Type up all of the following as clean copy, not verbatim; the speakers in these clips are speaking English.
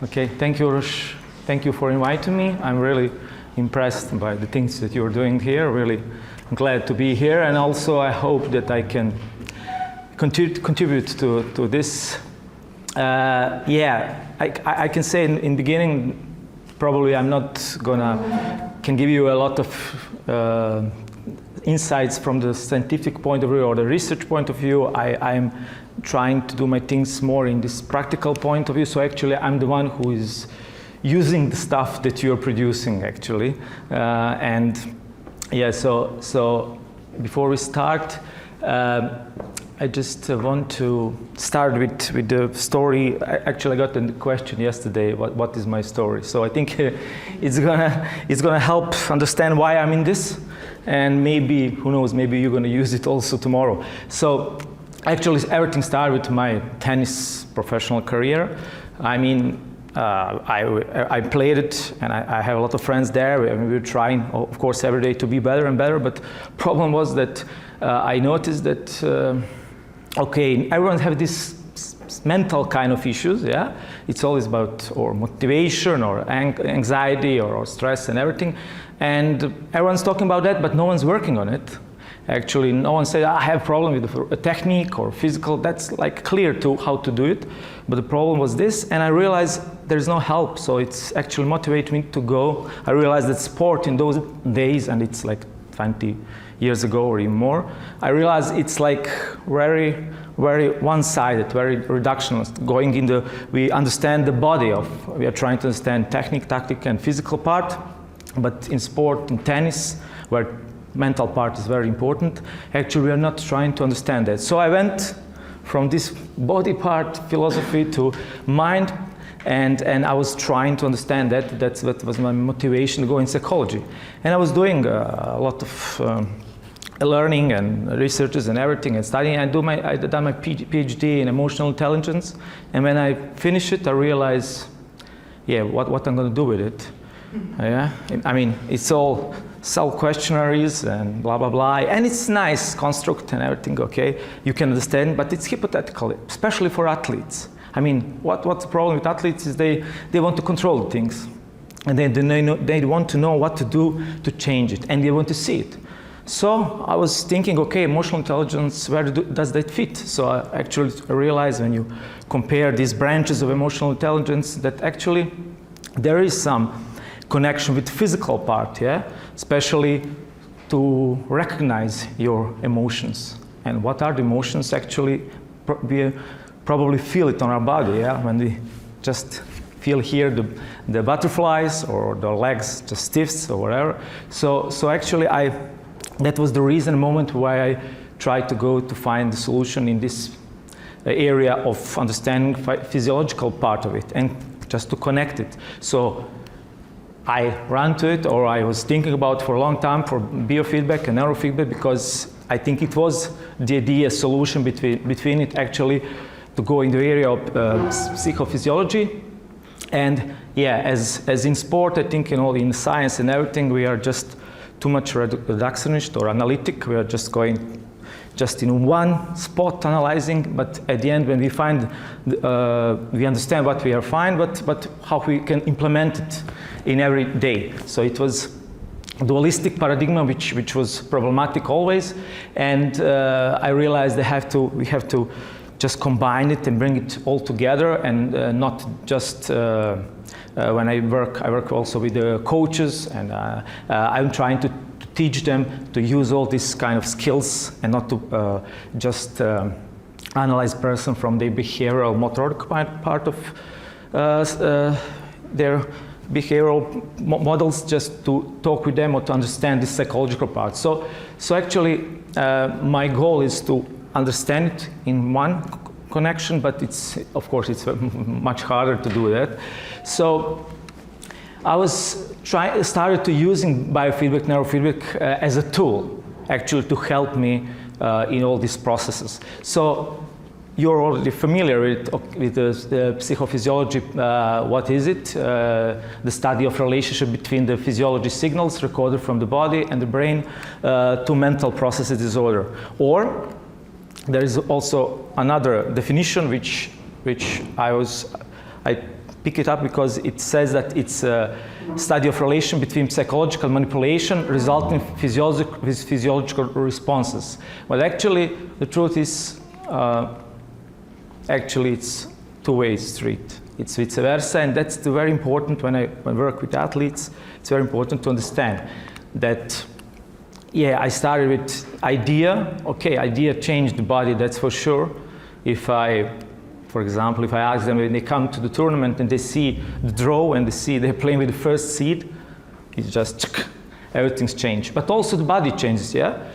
Okay, thank you, Uroš. Thank you for inviting me. I'm really impressed by the things that you're doing here. Really glad to be here, and also I hope that I can contribute to this. I can say in the beginning, probably I'm not can give you a lot of insights from the scientific point of view or the research point of view. I'm trying to do my things more in this practical point of view. So actually, I'm the one who is using the stuff that you're producing, actually. So before we start, I just want to start with the story. I got the question yesterday, what is my story? So I think it's gonna help understand why I'm in this, and maybe, who knows, maybe you're gonna use it also tomorrow. So actually, everything started with my tennis professional career. I mean, I played it, and I have a lot of friends there. We were trying, of course, every day to be better and better. But problem was that I noticed that okay, everyone have this mental kind of issues. Yeah, it's always about or motivation or anxiety or stress and everything, and everyone's talking about that, but no one's working on it. Actually, no one said, I have a problem with a technique or physical. That's like clear to how to do it. But the problem was this, and I realized there's no help. So it's actually motivated me to go. I realized that sport in those days, and it's like 20 years ago or even more, I realized it's like very, very one-sided, very reductionist. Going in we understand the body we are trying to understand technique, tactic, and physical part. But in sport, in tennis, where mental part is very important, actually we are not trying to understand that. So I went from this body part philosophy to mind, and I was trying to understand that. That was my motivation to go in psychology. And I was doing a lot of learning and researches and everything and studying. I done my PhD in emotional intelligence, and when I finished it, I realized, what I'm going to do with it. I mean, it's all self-questionnaries and blah, blah, blah. And it's nice construct and everything, okay? You can understand, but it's hypothetical, especially for athletes. I mean, what's the problem with athletes is they want to control things. And they want to know what to do to change it, and they want to see it. So I was thinking, okay, emotional intelligence, where does that fit? So I actually realized when you compare these branches of emotional intelligence that actually there is some connection with physical part, especially to recognize your emotions. And what are the emotions? Actually, we probably feel it on our body, when we just feel here the butterflies or the legs just stiffs or whatever. So actually that was the moment why I tried to go to find the solution in this area of understanding physiological part of it and just to connect it. So I ran to it, or I was thinking about for a long time for biofeedback and neurofeedback, because I think it was the idea solution between it actually to go in the area of psychophysiology. And as in sport, I think in science and everything, we are just too much reductionist or analytic. We are just going in one spot analyzing, but at the end when we find, we understand what we are fine, but how we can implement it in every day. So it was dualistic paradigm, which was problematic always, and I realized we have to just combine it and bring it all together, and not just when I work also with the coaches, and I'm trying to teach them to use all these kind of skills and not to just analyze person from the behavioral motoric part of their behavioral models, just to talk with them or to understand the psychological part. So actually my goal is to understand it in one connection, but of course it's much harder to do that. So I started to using biofeedback, neurofeedback as a tool, actually, to help me in all these processes. So you're already familiar with the psychophysiology. What is it? The study of relationship between the physiology signals recorded from the body and the brain to mental processes disorder. Or there is also another definition which I pick it up because it says that it's a study of relation between psychological manipulation resulting with physiological responses. But actually, the truth is, actually it's two-way street. It's vice versa, and that's very important when I work with athletes. It's very important to understand that, yeah, I started with idea. Okay, idea changed the body, that's for sure. If I, for example, if I ask them when they come to the tournament and they see the draw and they see they're playing with the first seed, it's just everything's changed. But also the body changes, yeah?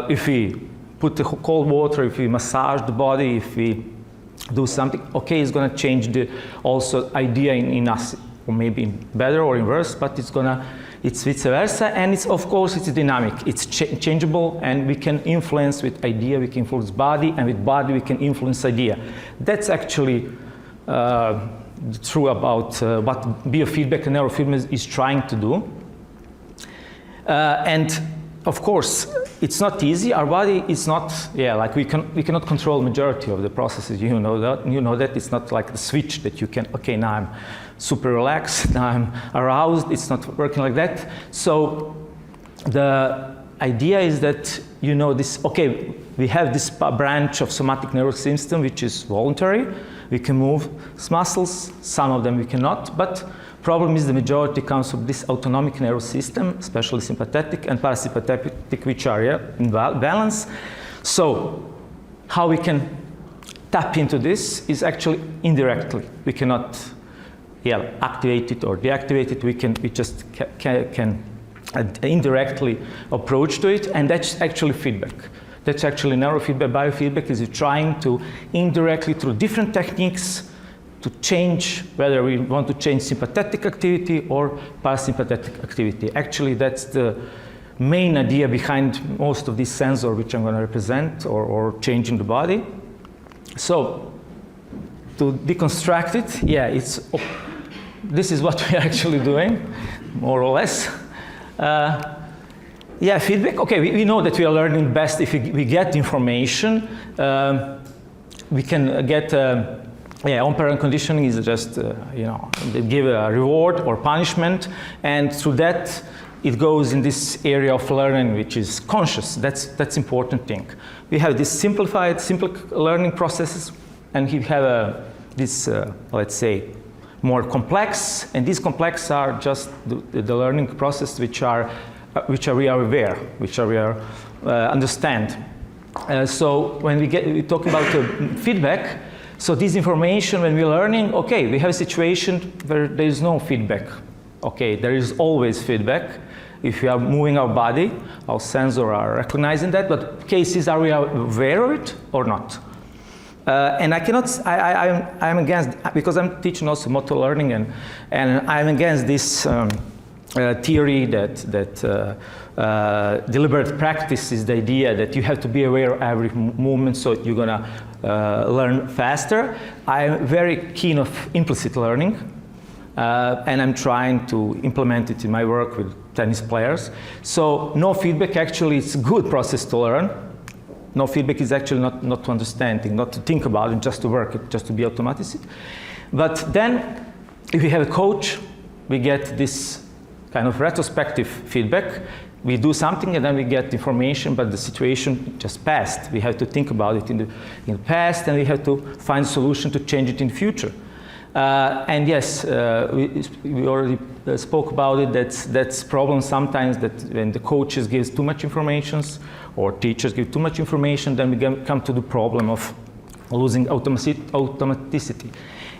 If we put the cold water, if we massage the body, if we do something, okay, it's gonna change the also idea in us, or maybe better or in worse, but it's vice versa, and it's, of course, it's dynamic, it's changeable, and we can influence with idea, we can influence body, and with body we can influence idea. That's actually true about what biofeedback and neurofeedback is trying to do. And of course, it's not easy. Our body is not, yeah, like we cannot control majority of the processes. You know that it's not like the switch that you can. Okay, now I'm super relaxed. Now I'm aroused. It's not working like that. So the idea is that this. Okay, we have this branch of somatic nervous system which is voluntary. We can move muscles. Some of them we cannot, but problem is the majority comes from this autonomic nervous system, especially sympathetic and parasympathetic, which are in balance. So how we can tap into this is actually indirectly. We cannot activate it or deactivate it. We just can indirectly approach to it, and that's actually feedback. That's actually neurofeedback, biofeedback is trying to indirectly through different techniques to change whether we want to change sympathetic activity or parasympathetic activity. Actually, that's the main idea behind most of these sensors which I'm going to represent or change in the body. So to deconstruct it, this is what we're actually doing, more or less. Feedback. Okay, we know that we are learning best if we get information. We can get. Operant conditioning is just, they give a reward or punishment, and through that, it goes in this area of learning, which is conscious. That's important thing. We have this simple learning processes, and we have this, let's say, more complex, and these complex are just the learning process which we are aware, which we are understand. So when we talk about feedback. So this information, when we're learning, okay, we have a situation where there is no feedback. Okay, there is always feedback. If we are moving our body, our sensors are recognizing that, but cases, are we aware of it or not? And I cannot, I'm against, because I'm teaching also motor learning, and I'm against this theory that deliberate practice is the idea that you have to be aware of every movement, so you're gonna learn faster. I'm very keen of implicit learning, and I'm trying to implement it in my work with tennis players. So no feedback actually is a good process to learn. No feedback is actually not to understanding, not to think about it, just to work it, just to be automatic. But then, if we have a coach, we get this kind of retrospective feedback. We do something and then we get information, but the situation just passed. We have to think about it in the past, and we have to find a solution to change it in the future. And yes, we already spoke about it. That's problem sometimes, that when the coaches gives too much information or teachers give too much information, then we come to the problem of losing automaticity.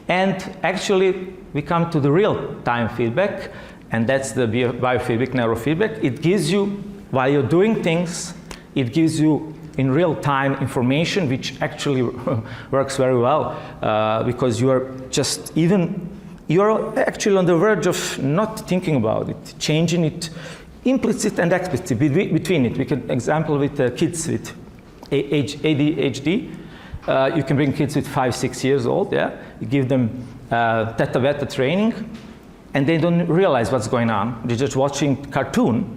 And actually, we come to the real-time feedback. And that's the biofeedback, neurofeedback. It gives you, while you're doing things, it gives you in real time information, which actually works very well, because you're actually on the verge of not thinking about it, changing it, implicit and explicit between it. We can example with kids with ADHD. You can bring kids with 5-6 years old, you give them theta beta training, and they don't realize what's going on. They're just watching cartoon,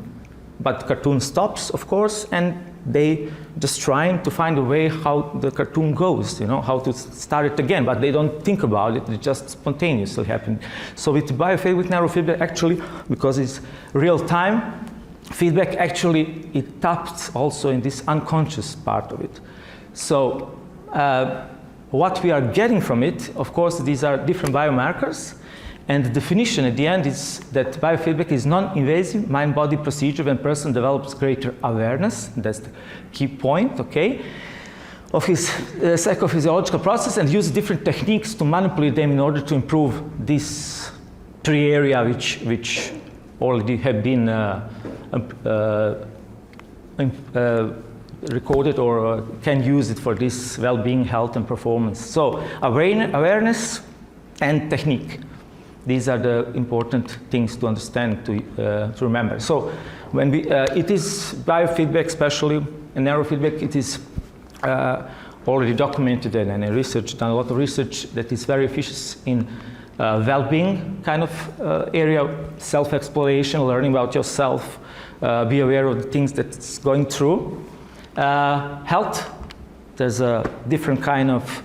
but cartoon stops, of course, and they just trying to find a way how the cartoon goes, how to start it again, but they don't think about it, it just spontaneously happens. So with biofeedback, neurofeedback, actually, because it's real time, feedback actually, it taps also in this unconscious part of it. So what we are getting from it, of course, these are different biomarkers, and the definition at the end is that biofeedback is non-invasive mind-body procedure when person develops greater awareness, that's the key point, okay, of his psychophysiological process, and use different techniques to manipulate them in order to improve these three areas which already have been recorded or can use it for this well-being, health, and performance. So awareness and technique. These are the important things to understand, to remember. So when we, it is biofeedback, especially in neurofeedback, it is already documented and research, done a lot of research that is very efficient in well-being kind of area, self-exploration, learning about yourself, be aware of the things that's going through. Health, there's a different kind of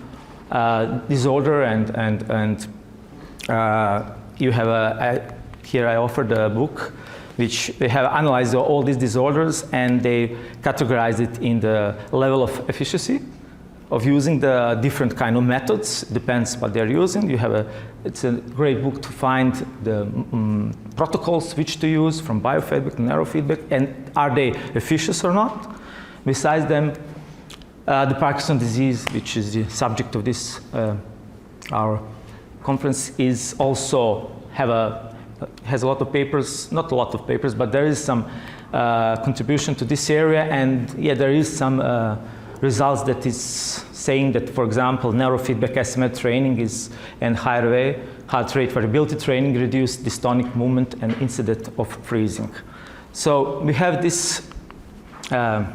disorder and you have here I offered a book which they have analyzed all these disorders and they categorize it in the level of efficiency of using the different kind of methods, depends what they're using. You have it's a great book to find the protocols which to use from biofeedback and neurofeedback, and are they efficient or not. Besides them, the Parkinson disease, which is the subject of this our conference, is also has a lot of papers, not a lot of papers, but there is some contribution to this area, and yeah, there is some results that is saying that, for example, neurofeedback SMA training and heart rate variability training reduce dystonic movement and incident of freezing. So we have this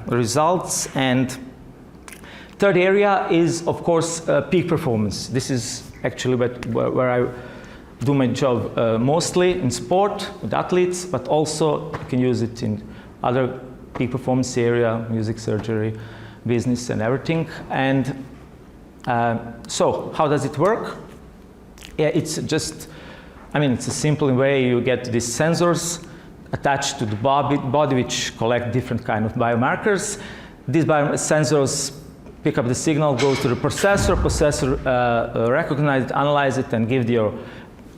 results, and third area is, of course, peak performance. This is actually where I do my job mostly in sport with athletes, but also you can use it in other peak performance area, music, surgery, business, and everything. And so how does it work? Yeah, it's just, it's a simple way. You get these sensors attached to the body which collect different kind of biomarkers. These sensors pick up the signal, goes to the processor, recognize it, analyze it, and give your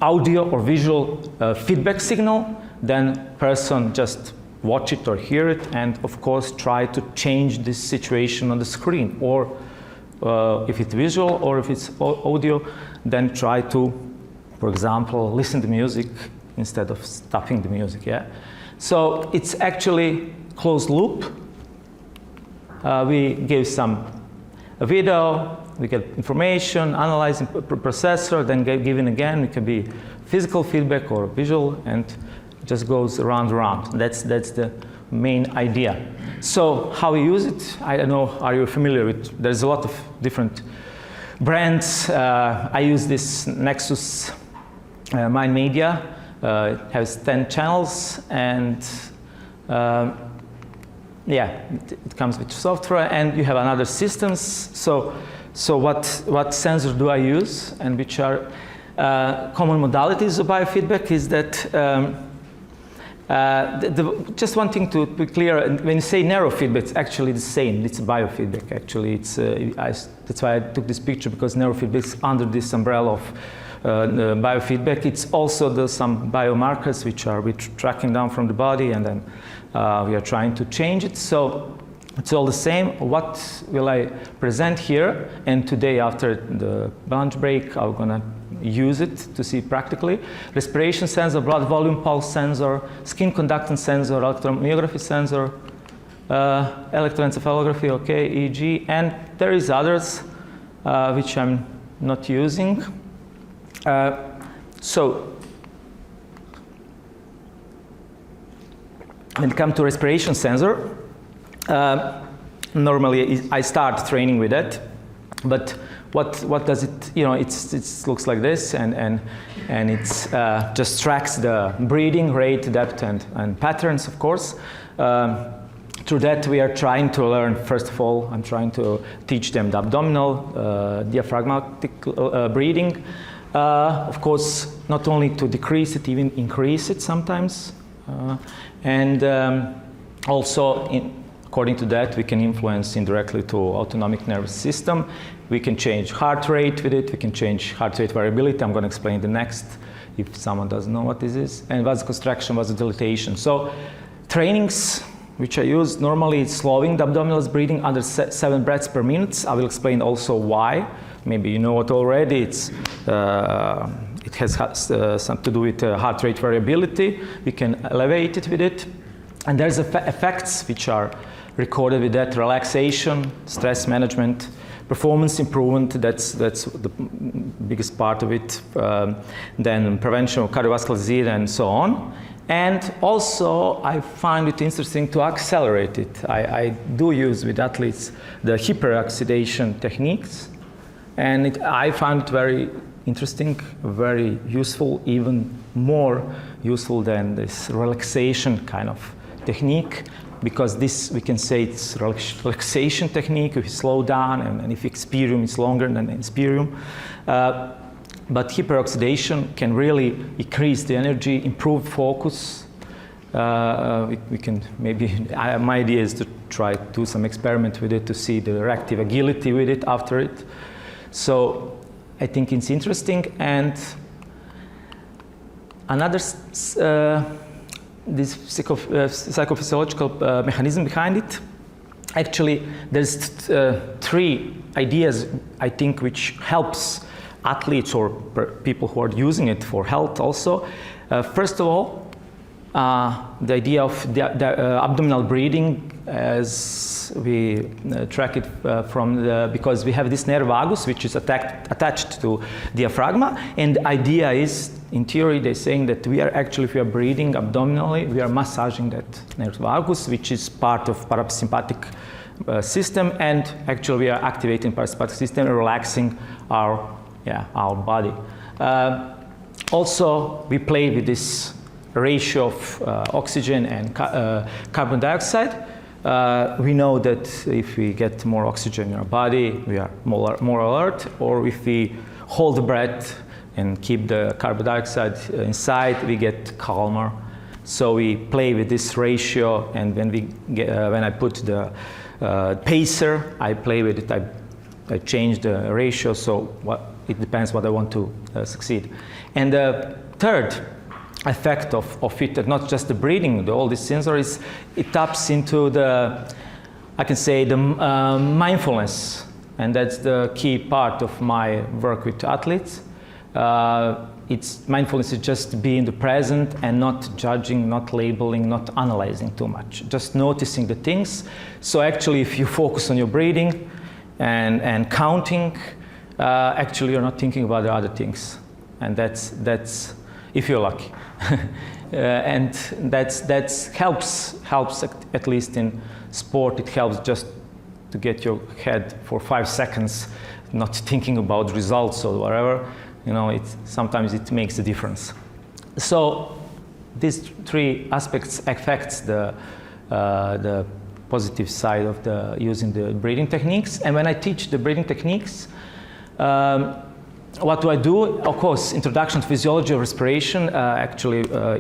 audio or visual feedback signal. Then person just watch it or hear it, and of course try to change this situation on the screen, or if it's visual or if it's audio, then try to, for example, listen to music instead of stopping the music. Yeah, so it's actually closed loop. We give a video, we get information, analyzing processor, then given again. It can be physical feedback or visual, and it just goes around. That's the main idea. So how we use it, I don't know, are you familiar with, there's a lot of different brands. I use this Nexus Mind Media. It has 10 channels, and yeah, it comes with software, and you have another systems. So what sensor do I use, and which are common modalities of biofeedback is that just one thing to be clear, when you say neurofeedback, it's actually the same. It's biofeedback. Actually, it's that's why I took this picture, because neurofeedback is under this umbrella of biofeedback. It's also some biomarkers which are tracking down from the body, and then we are trying to change it. So it's all the same. What will I present here? And today, after the lunch break, I'm gonna use it to see practically. Respiration sensor, blood volume pulse sensor, skin conductance sensor, electromyography sensor, electroencephalography, okay, EEG, and there is others which I'm not using. So when it comes to respiration sensor, normally I start training with that, but what does it, it looks like this, and it's just tracks the breathing rate, depth, and patterns, of course. through that, we are trying to learn, first of all, I'm trying to teach them the abdominal, diaphragmatic breathing. Of course, not only to decrease it, even increase it sometimes. Also, according to that, we can influence indirectly to autonomic nervous system. We can change heart rate with it. We can change heart rate variability. I'm going to explain the next, if someone doesn't know what this is. And vasoconstriction, vasodilatation. So trainings which I use normally is slowing the abdominal breathing under 7 breaths per minute. I will explain also why. Maybe you know it already. It has something to do with heart rate variability. We can elevate it with it. And there's effects which are recorded with that: relaxation, stress management, performance improvement. That's the biggest part of it. Then prevention of cardiovascular disease and so on. And also, I find it interesting to accelerate it. I do use with athletes the hyperoxidation techniques, and I find it very interesting, very useful, even more useful than this relaxation kind of technique, because this, we can say it's relaxation technique. If you slow down, and if experium is longer than experium. But hyperoxidation can really increase the energy, improve focus. We can maybe, my idea is to try to do some experiment with it to see the reactive agility with it after it. So I think it's interesting. And another, this psychophysiological mechanism behind it, actually there's 3 ideas, I think, which helps athletes or people who are using it for health also. First of all, the idea of the abdominal breathing, as we track it because we have this nerve vagus which is attached to diaphragma, and the idea is, in theory, they're saying that we are actually, if we are breathing abdominally, we are massaging that nerve vagus, which is part of parasympathetic system, and actually we are activating parasympathetic system and relaxing our body. Also, we play with this ratio of oxygen and carbon dioxide. We know that if we get more oxygen in our body, we are more alert, or if we hold the breath and keep the carbon dioxide inside, we get calmer. So we play with this ratio, and when I put the pacer, I play with it. I change the ratio, so it depends what I want to succeed. And the third effect of it, not just the breathing, all these sensories, it taps into I can say, the mindfulness, and that's the key part of my work with athletes. Mindfulness is just being in the present and not judging, not labeling, not analyzing too much, just noticing the things. So actually, if you focus on your breathing and counting, actually you're not thinking about the other things, and that's if you're lucky. And that helps at least in sport. It helps just to get your head for 5 seconds not thinking about results or whatever. Sometimes it makes a difference. So these 3 aspects affects the positive side of using the breathing techniques. And when I teach the breathing techniques, what do I do? Of course, introduction to physiology of respiration.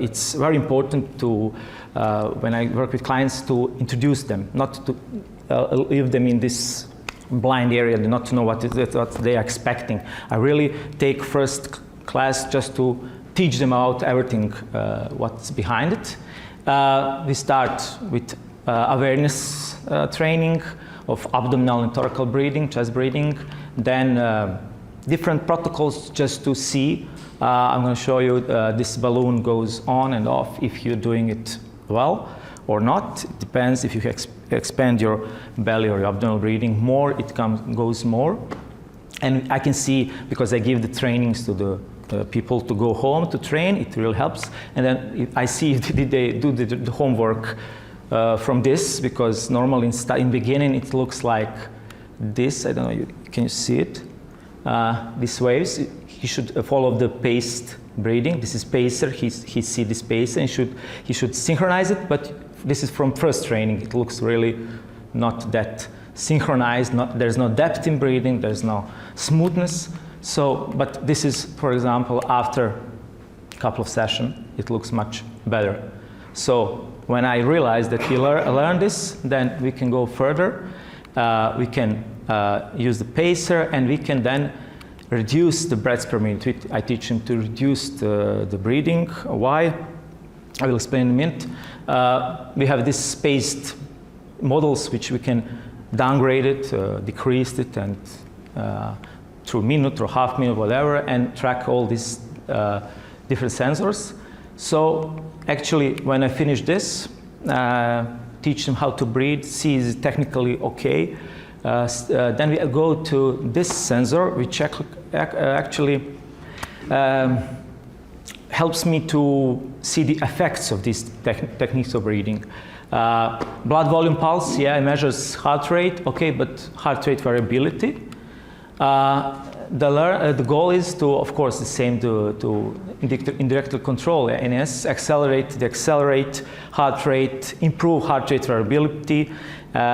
It's very important to, when I work with clients, to introduce them, not to leave them in this blind area, not to know what they are expecting. I really take first class just to teach them out everything, what's behind it. We start with awareness training of abdominal and thoracic breathing, chest breathing, then different protocols just to see. I'm going to show you this balloon goes on and off if you're doing it well or not. It depends if you expand your belly or your abdominal breathing more, it goes more. And I can see, because I give the trainings to the people to go home to train, it really helps. And then I see did they do the homework from this, because normally in beginning it looks like this. I don't know, can you see it? These waves, he should follow the paced breathing. This is pacer, he see this pacer, and he should synchronize it, but this is from first training. It looks really not that synchronized. There's no depth in breathing. There's no smoothness. So, but this is, for example, after a couple of sessions, it looks much better. So when I realized that we learn this, then we can go further. We can use the pacer, and we can then reduce the breaths per minute. I teach him to reduce the breathing. Why? I will explain in a minute. We have these spaced models which we can downgrade it, decrease it, and through minute or half minute, whatever, and track all these different sensors. So actually, when I finish this, teach them how to breathe, see is it technically okay. Then we go to this sensor, which actually helps me to see the effects of these techniques of breathing. Blood volume pulse, yeah, it measures heart rate, okay, but heart rate variability. The goal is to, of course, the same to indirectly control NS, accelerate heart rate, improve heart rate variability,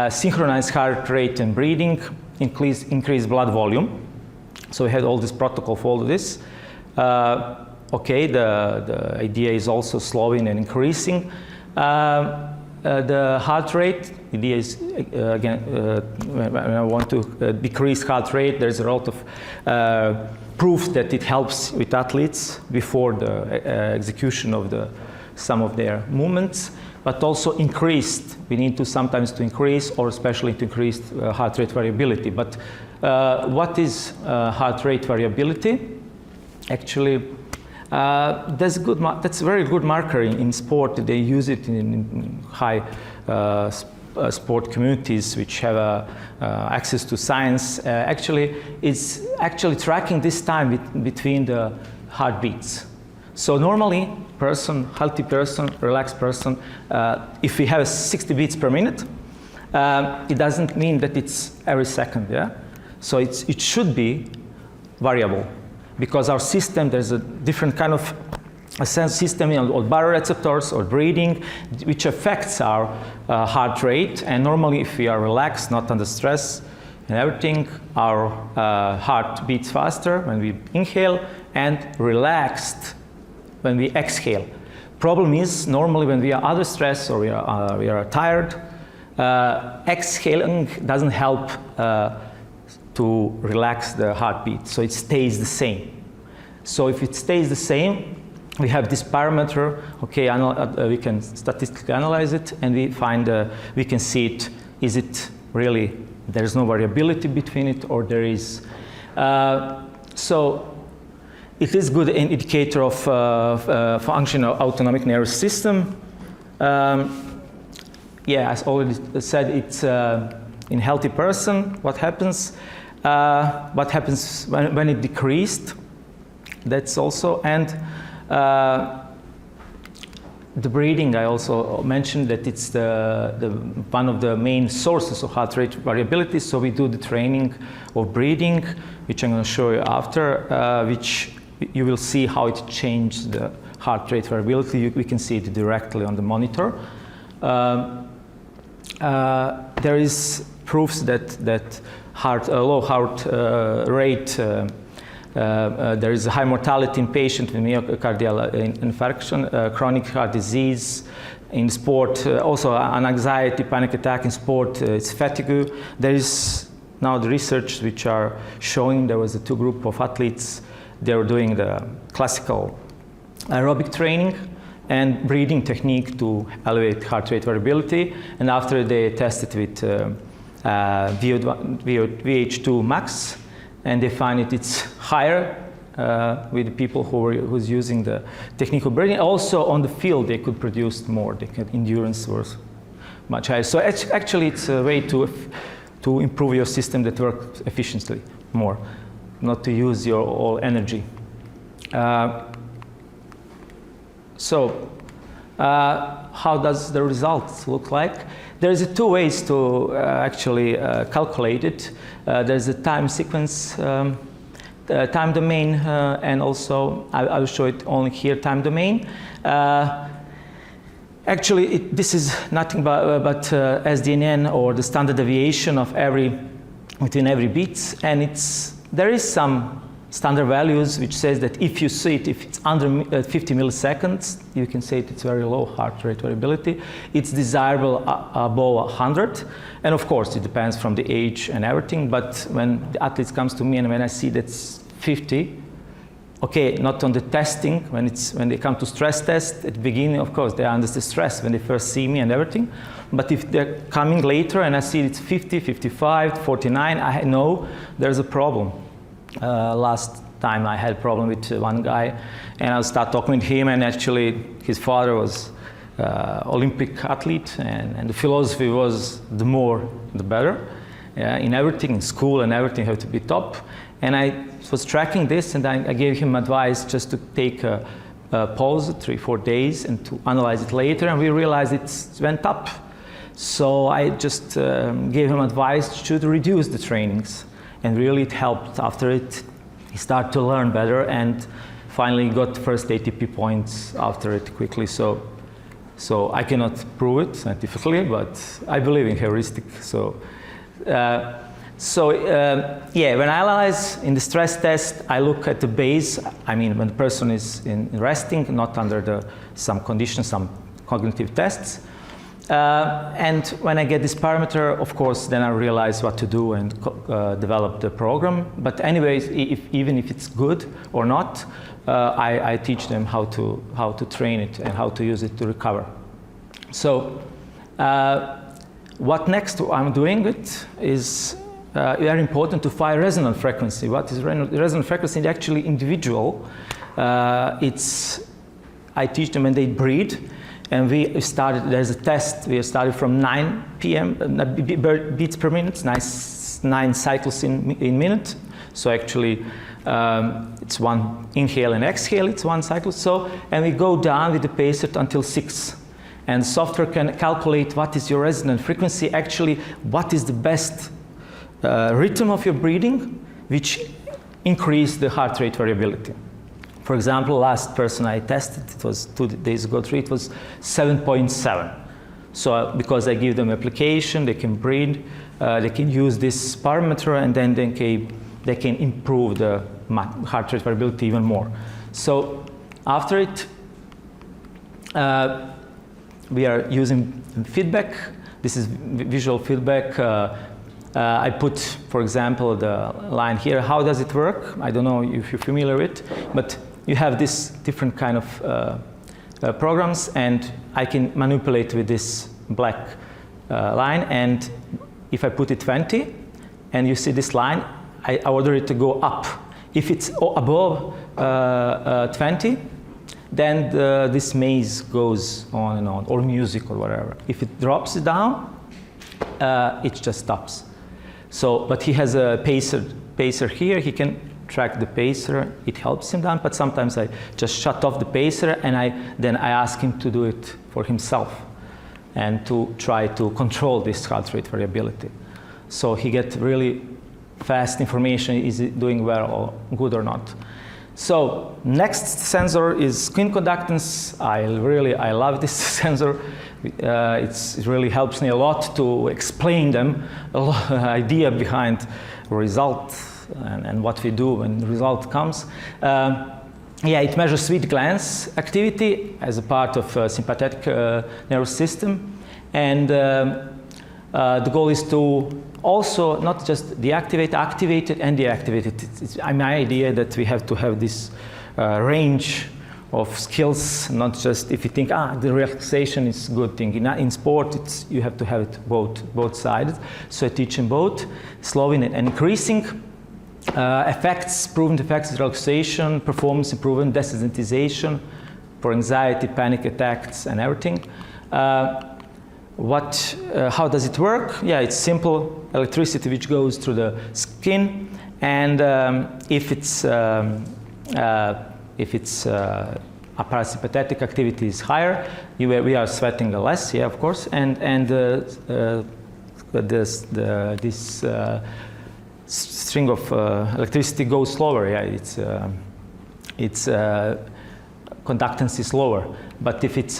synchronize heart rate and breathing, increase blood volume. So we had all this protocol for all of this. Okay, the idea is also slowing and increasing the heart rate. The idea is, again, when I want to decrease heart rate, there's a lot of proof that it helps with athletes before the execution of some of their movements, but also increased. We need to sometimes to increase, or especially to increase heart rate variability. But what is heart rate variability? Actually, that's a very good marker in sport. They use it in high sport communities which have access to science. Actually, it's actually tracking this time between the heartbeats. So normally, healthy person, relaxed person, if we have 60 beats per minute, it doesn't mean that it's every second. Yeah, so it should be variable. Because our system, there's a different kind of a sense system or baroreceptors or breathing, which affects our heart rate. And normally, if we are relaxed, not under stress and everything, our heart beats faster when we inhale and relaxed when we exhale. Problem is, normally when we are under stress or we are tired, exhaling doesn't help to relax the heartbeat, so it stays the same. So if it stays the same, we have this parameter. Okay, we can statistically analyze it, and we can see it. Is it really? There's no variability between it, or there is. So it is good indicator of functional autonomic nervous system. Yeah, as already said, it's in healthy person. What happens when it decreased? That's also, and the breathing, I also mentioned that it's one of the main sources of heart rate variability. So we do the training of breathing, which I'm going to show you after, which you will see how it changed the heart rate variability. We can see it directly on the monitor. There is proofs that low heart rate, there is a high mortality in patients with myocardial infarction, chronic heart disease in sport, also an anxiety, panic attack in sport, it's fatigue. There is now the research which are showing there was a two group of athletes. They were doing the classical aerobic training and breathing technique to elevate heart rate variability. And after they tested with VH2 max, and they find it's higher with the people who's using the technique of breathing. Also on the field, they could produce more. Endurance was much higher. So actually, it's a way to improve your system that works efficiently more, not to use your all energy. So how does the results look like? There's two ways to actually calculate it. There's a time sequence, time domain, and also I will show it only here, time domain. Actually, this is nothing but SDNN, or the standard deviation of between every beats, and there is some standard values which says that if you see it, if it's under 50 milliseconds, you can say it's very low heart rate variability. It's desirable above 100, and of course it depends from the age and everything. But when the athletes comes to me and when I see that's 50, okay, not on the testing, when they come to stress test at the beginning, of course they are under the stress when they first see me and everything. But if they're coming later and I see it's 50, 55, 49, I know there's a problem. Last time I had a problem with one guy, and I start talking with him, and actually his father was Olympic athlete, and the philosophy was the more the better. In everything, in school and everything, have to be top. And I was tracking this, and I gave him advice just to take a pause, 3-4 days, and to analyze it later, and we realized it went up. So I just gave him advice to reduce the trainings. And really it helped. After it, he started to learn better and finally got first ATP points after it quickly. So I cannot prove it scientifically, but I believe in heuristic. Yeah, when I analyze in the stress test, I look at the base. I mean, when the person is in resting, not under some conditions, some cognitive tests. And when I get this parameter, of course, then I realize what to do and develop the program. But anyways, even if it's good or not, I teach them how to train it and how to use it to recover. So what next I'm doing it is very important to find resonant frequency. What is resonant frequency? It's actually individual. I teach them when they breathe. And there's a test, we started from 9 beats per minute, 9 cycles in minute. So actually, it's one inhale and exhale, it's one cycle. And we go down with the pacer until 6. And software can calculate what is your resonant frequency, actually what is the best rhythm of your breathing, which increase the heart rate variability. For example, last person I tested, it was 2 days ago, it was 7.7. So because I give them application, they can breathe, they can use this parameter, and then they can improve the heart rate variability even more. So after it, we are using feedback. This is visual feedback. I put, for example, the line here. How does it work? I don't know if you're familiar with, but you have this different kind of programs, and I can manipulate with this black line. And if I put it 20, and you see this line, I order it to go up. If it's above 20, then this maze goes on and on, or music or whatever. If it drops it down, it just stops. But he has a pacer here. He can track the pacer. It helps him down, but sometimes I just shut off the pacer, and then I ask him to do it for himself and to try to control this heart rate variability. So he gets really fast information, is it doing well or good or not. So next sensor is skin conductance. I love this sensor. It really helps me a lot to explain them a lot of idea behind result and what we do when the result comes. It measures sweet glands activity as a part of sympathetic nervous system, and the goal is to also not just deactivate, activate it and deactivate it. It's my idea that we have to have this range of skills, not just if you think, the relaxation is a good thing. In sport, you have to have it both sides. So I teach them both, slowing and increasing. Effects, proven effects, relaxation, performance improvement, desensitization for anxiety, panic attacks, and everything. How does it work? Yeah, it's simple electricity which goes through the skin, and if it's a parasympathetic activity is higher, we are sweating less, yeah, of course, and this string of electricity goes slower. Yeah, it's conductance is lower. But if it's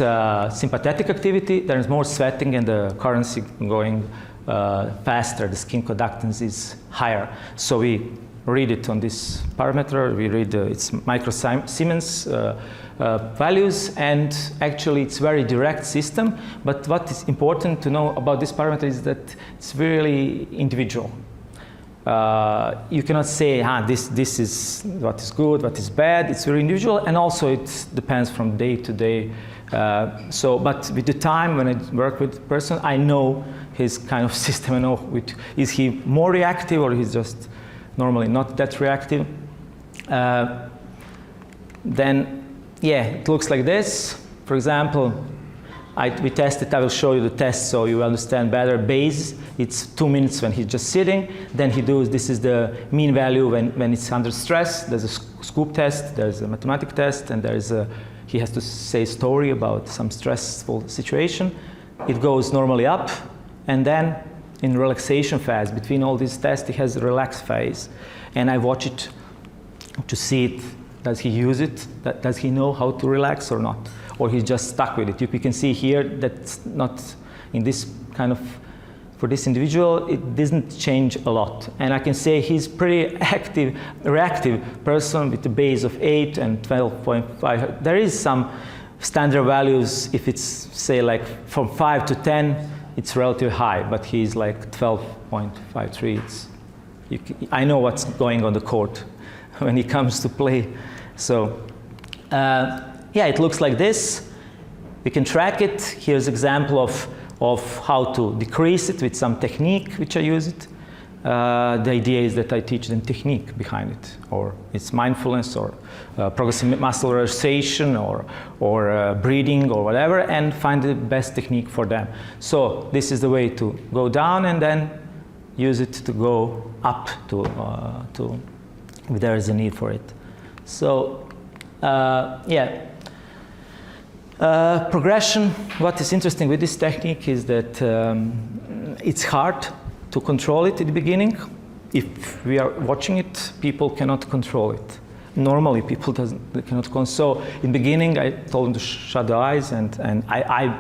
sympathetic activity, there is more sweating and the currents going faster, the skin conductance is higher. So we read it on this parameter, we read its micro-Siemens values, and actually it's very direct system. But what is important to know about this parameter is that it's really individual. You cannot say, this is what is good, what is bad. It's very individual, and also it depends from day to day. But with the time when I work with the person, I know his kind of system. I know is he more reactive or he's just normally not that reactive. Then, yeah, it looks like this. For example, we tested, I will show you the test so you understand better. Base, it's 2 minutes when he's just sitting. Then he does, this is the mean value when it's under stress. There's a scoop test, there's a mathematic test, and he has to say a story about some stressful situation. It goes normally up, and then in relaxation phase, between all these tests, he has a relaxed phase. And I watch it to see it. Does he use it? Does he know how to relax or not? Or he's just stuck with it. You can see here that's not in this kind of, for this individual, it doesn't change a lot. And I can say he's pretty reactive person with a base of 8 and 12.5. There is some standard values. If it's, say, like from 5 to 10, it's relatively high, but he's like 12.53. I know what's going on the court when he comes to play. So, yeah, it looks like this. We can track it. Here's an example of how to decrease it with some technique which I use it. The idea is that I teach them technique behind it, or it's mindfulness, or progressive muscle relaxation, or breathing, or whatever, and find the best technique for them. So this is the way to go down, and then use it to go up to if there is a need for it. So yeah. Progression, what is interesting with this technique is that it's hard to control it at the beginning. If we are watching it, people cannot control it. Normally, people cannot control. So in the beginning, I told them to shut their eyes, and I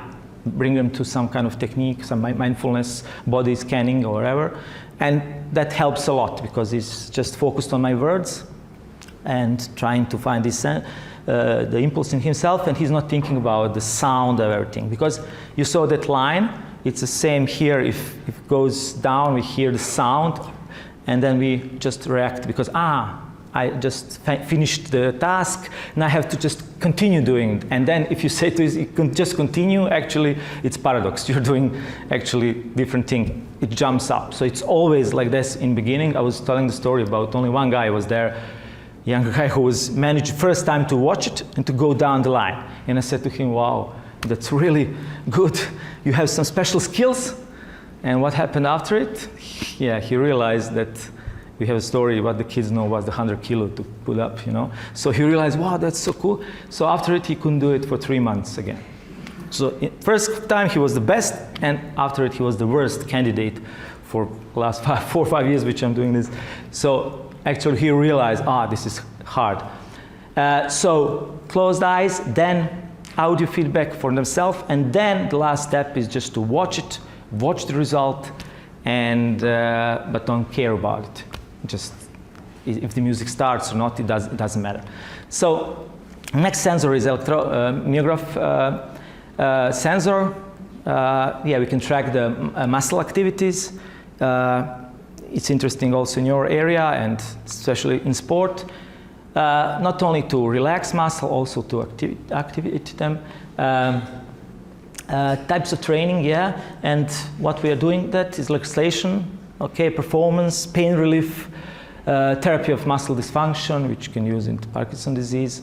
bring them to some kind of technique, some mindfulness, body scanning or whatever. And that helps a lot because he's just focused on my words and trying to find this the impulse in himself, and he's not thinking about the sound of everything. Because you saw that line, it's the same here. If it goes down, we hear the sound, and then we just react because, I just finished the task, and I have to just continue doing it. And then if you say to it, you just continue, actually, it's paradox. You're doing actually different thing. It jumps up. So it's always like this in beginning. I was telling the story about only one guy was there, younger guy who was managed first time to watch it and to go down the line. And I said to him, wow, that's really good. You have some special skills. And what happened after it? Yeah, he realized that we have a story what the kids know was the 100 kilo to put up, you know. So he realized, wow, that's so cool. So after it, he couldn't do it for 3 months again. So first time he was the best, and after it, he was the worst candidate for the last 4 or 5 years, which I'm doing this. So actually, he realized, this is hard. So closed eyes, then audio feedback for themselves, and then the last step is just to watch it, watch the result, and but don't care about it. Just if the music starts or not, it doesn't matter. So next sensor is myograph sensor. Yeah, we can track the muscle activities. It's interesting also in your area, and especially in sport, not only to relax muscle, also to activate them. Types of training, yeah, and what we are doing that is relaxation, okay, performance, pain relief, therapy of muscle dysfunction, which you can use in Parkinson disease.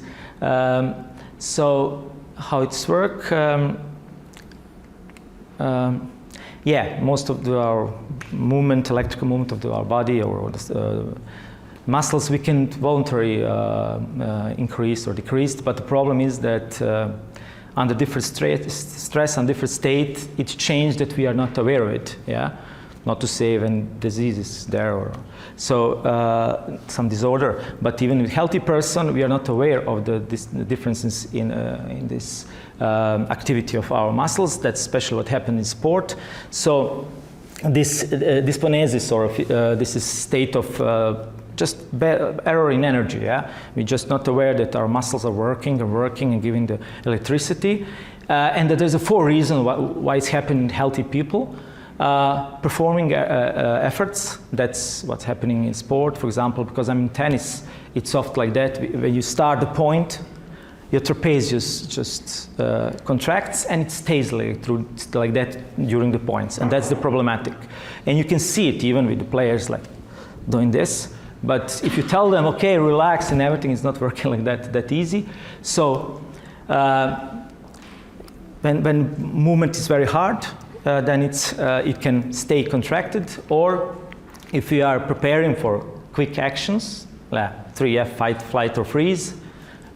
So how it's work? Yeah, most of our movement, electrical movement of our body or the muscles, we can voluntarily increase or decrease, but the problem is that under different stress and different state, it's changed that we are not aware of it, yeah? not to say when disease is there or some disorder. But even with healthy person, we are not aware of the differences in this activity of our muscles. That's especially what happens in sport. So this dyskinesis, or this is state of just error in energy. Yeah, we're just not aware that our muscles are working and giving the electricity, and that there's a 4 reasons why it's happening in healthy people. Performing efforts, that's what's happening in sport. For example, because I'm in tennis, it's often like that. When you start the point, your trapezius just contracts and it stays like that during the points, and that's the problematic. And you can see it even with the players like doing this. But if you tell them, okay, relax and everything is not working like that easy. So when movement is very hard, then it can stay contracted. Or if we are preparing for quick actions, 3F, fight, flight, or freeze,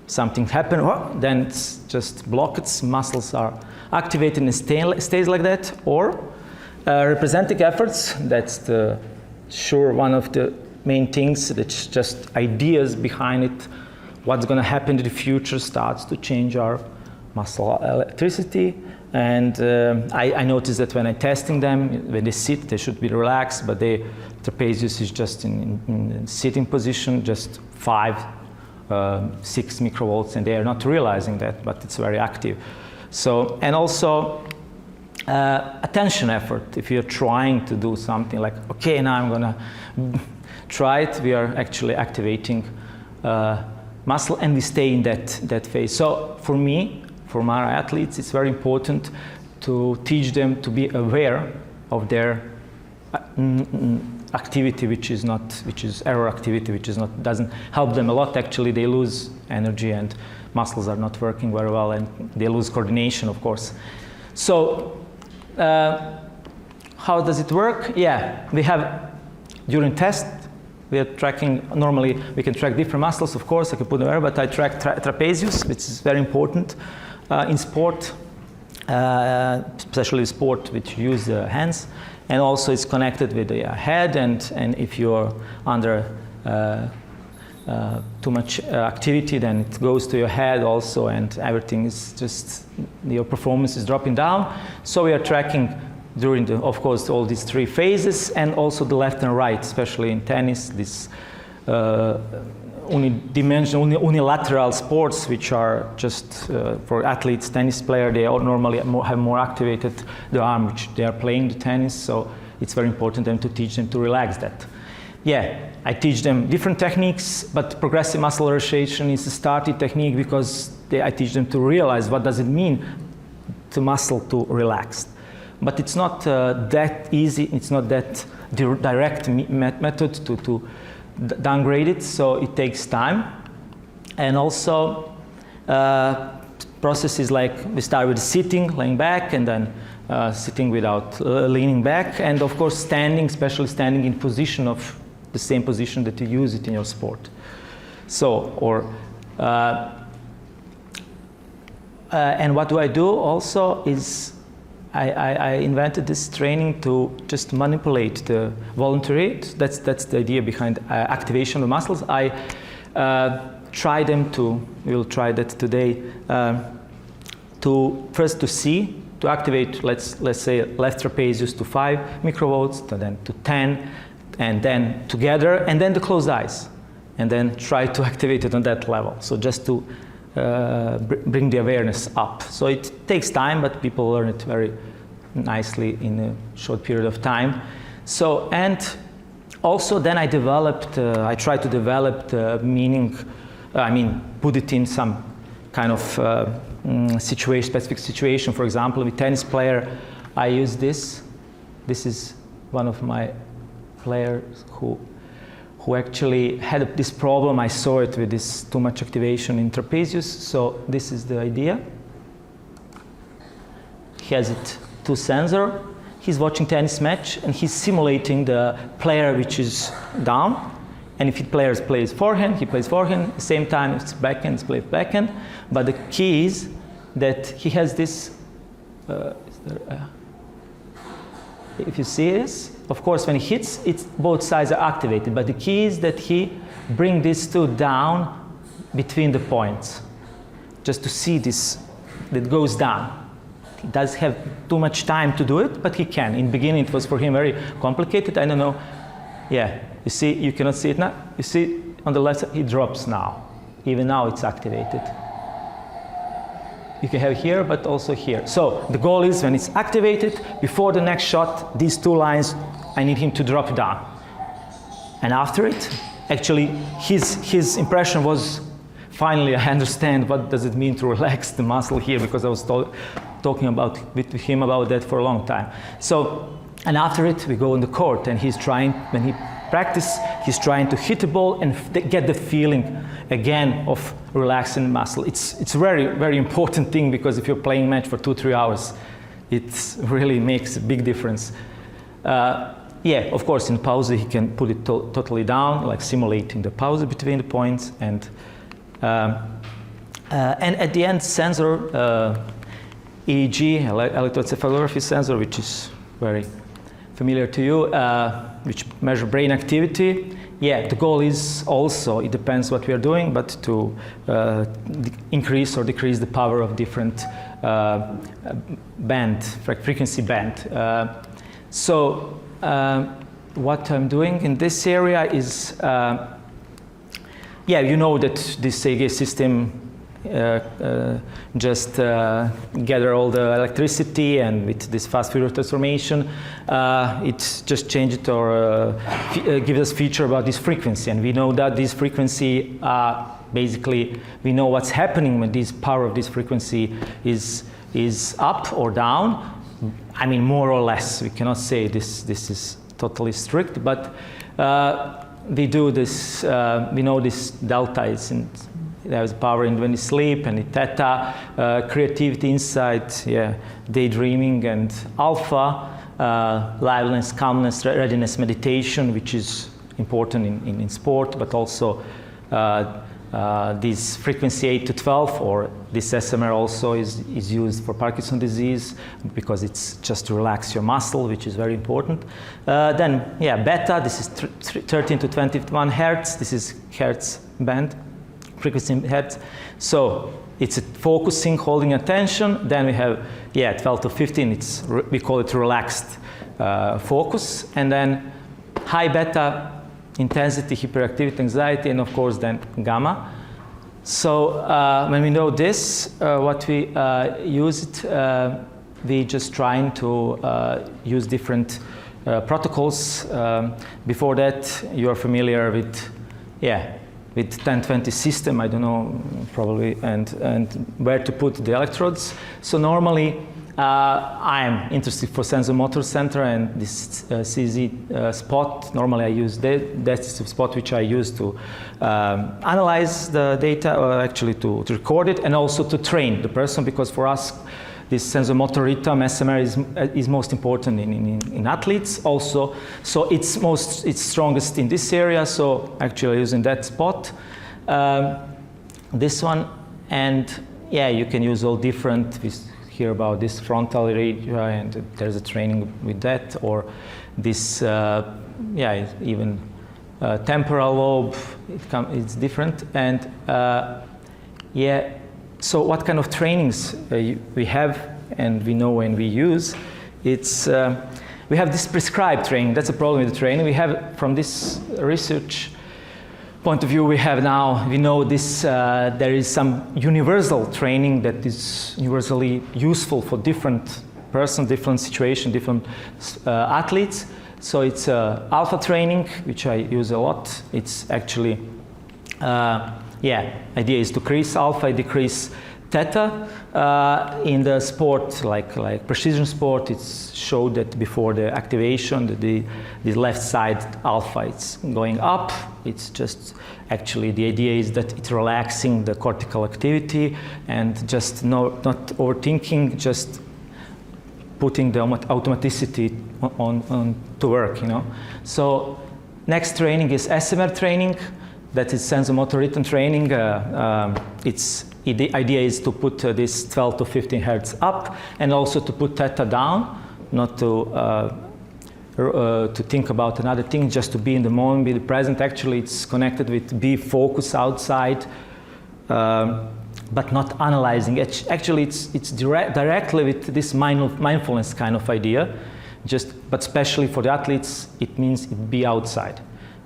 something happens, then it's just blocked, muscles are activated and stays like that. Or representing efforts, that's one of the main things. That's just ideas behind it. What's going to happen in the future starts to change our muscle electricity. And I noticed that when I'm testing them, when they sit, they should be relaxed, but the trapezius is just in sitting position, just 5, 6 microvolts, and they are not realizing that, but it's very active. So, and also attention effort. If you're trying to do something like, okay, now I'm gonna try it, we are actually activating muscle, and we stay in that phase. So for me, for my athletes, it's very important to teach them to be aware of their activity, which is error activity, which doesn't help them a lot. Actually, they lose energy and muscles are not working very well, and they lose coordination, of course. So how does it work? Yeah, we have during test, we are tracking, normally we can track different muscles, of course, I can put them there, but I track trapezius, which is very important in sport, especially sport which use the hands, and also it's connected with the head, and if you're under too much activity, then it goes to your head also, and everything is just, your performance is dropping down. So we are tracking during of course, all these 3 phases, and also the left and right, especially in tennis, this unilateral sports, which are just for athletes, tennis player, they all normally have more activated the arm, which they are playing the tennis, so it's very important then to teach them to relax that. Yeah, I teach them different techniques, but progressive muscle relaxation is a starting technique because I teach them to realize what does it mean to muscle to relax. But it's not that easy, it's not that direct method to downgrade it, so it takes time. And also processes like we start with sitting, laying back, and then sitting without leaning back, and of course standing, especially standing in position of the same position that you use it in your sport. So, and what do I do also is I invented this training to just manipulate the voluntary. That's the idea behind activation of muscles. I try them to, we'll try that today, to first to activate, let's say left trapezius to 5 microvolts, then to 10, and then together, and then to close eyes, and then try to activate it on that level. So just to bring the awareness up. So it takes time, but people learn it very nicely in a short period of time. So, and also then I tried to develop the meaning, put it in some kind of specific situation. For example, with tennis player, I use this. This is one of my players who actually had this problem. I saw it with this too much activation in trapezius. So this is the idea. He has it 2 sensor. He's watching tennis match and he's simulating the player which is down. And if the player plays forehand, he plays forehand. At the same time, it's backhand, it's plays backhand. But the key is that he has this. If you see this, of course, when he hits, both sides are activated. But the key is that he bring these two down between the points, just to see this, that goes down. He does have too much time to do it, but he can. In the beginning, it was for him very complicated. I don't know. Yeah, you see, you cannot see it now. You see on the left side, he drops now. Even now, it's activated. You can have here, but also here. So the goal is when it's activated, before the next shot, these two lines, I need him to drop down. And after it, actually, his impression was, finally, I understand what does it mean to relax the muscle here, because I was talking with him about that for a long time. So, and after it, we go on the court, and he's trying, when he practices, he's trying to hit the ball and get the feeling again of relaxing the muscle. It's a very, very important thing, because if you're playing match for 2-3 hours, it really makes a big difference. Yeah, of course, in pause, he can put it totally down, like simulating the pause between the points, and at the end, sensor, EEG, electroencephalography sensor, which is very familiar to you, which measure brain activity. Yeah, the goal is also, it depends what we are doing, but to increase or decrease the power of different frequency band. So what I'm doing in this area is, yeah, you know that this EEG system just gather all the electricity, and with this fast Fourier transformation, it just changed it or gives us feature about this frequency. And we know that this frequency, basically, we know what's happening when this power of this frequency is up or down. I mean, more or less. We cannot say this is totally strict, but we do this. We know this delta is in. There's power in when you sleep, and theta, creativity, insight, yeah, daydreaming, and alpha, liveliness, calmness, readiness, meditation, which is important in sport, but also this frequency 8 to 12, or this SMR also is used for Parkinson disease, because it's just to relax your muscle, which is very important. Then, yeah, beta, this is 13 to 21 hertz, this is hertz band. Frequency hertz. So it's a focusing, holding attention. Then we have, yeah, 12 to 15. We call it relaxed focus. And then high beta, intensity, hyperactivity, anxiety, and of course then gamma. So when we know this, what we use it, we just trying to use different protocols. Before that, you are familiar with, yeah, with 1020 system, I don't know, probably, and where to put the electrodes. So normally, I'm interested for sensor motor center, and this CZ spot, normally I use that's the spot which I use to analyze the data, or actually to record it, and also to train the person, because for us, this sensor motor rhythm, SMR, is most important in athletes also. So it's strongest in this area, so actually using that spot. This one, and yeah, you can use all different, we hear about this frontal area, and there's a training with that, or this, yeah, even temporal lobe, it's different. And yeah, so what kind of trainings we have, and we know when we use, it's, we have this prescribed training. That's a problem with the training. We have, from this research point of view, we know this, there is some universal training that is universally useful for different persons, different situations, different athletes. So it's alpha training, which I use a lot. It's actually, yeah, idea is to decrease alpha, decrease theta. In the sport, like precision sport, it's showed that before the activation, the left side alpha, it's going up. It's just, actually, the idea is that it's relaxing the cortical activity, and just not overthinking, just putting the automaticity on to work, you know. So next training is SMR training. That is sensor motor rhythm training. The idea is to put this 12 to 15 hertz up, and also to put theta down, not to to think about another thing, just to be in the moment, be present. Actually, it's connected with be focused outside, but not analyzing. Actually, it's directly with this mindfulness kind of idea. But especially for the athletes, it means be outside.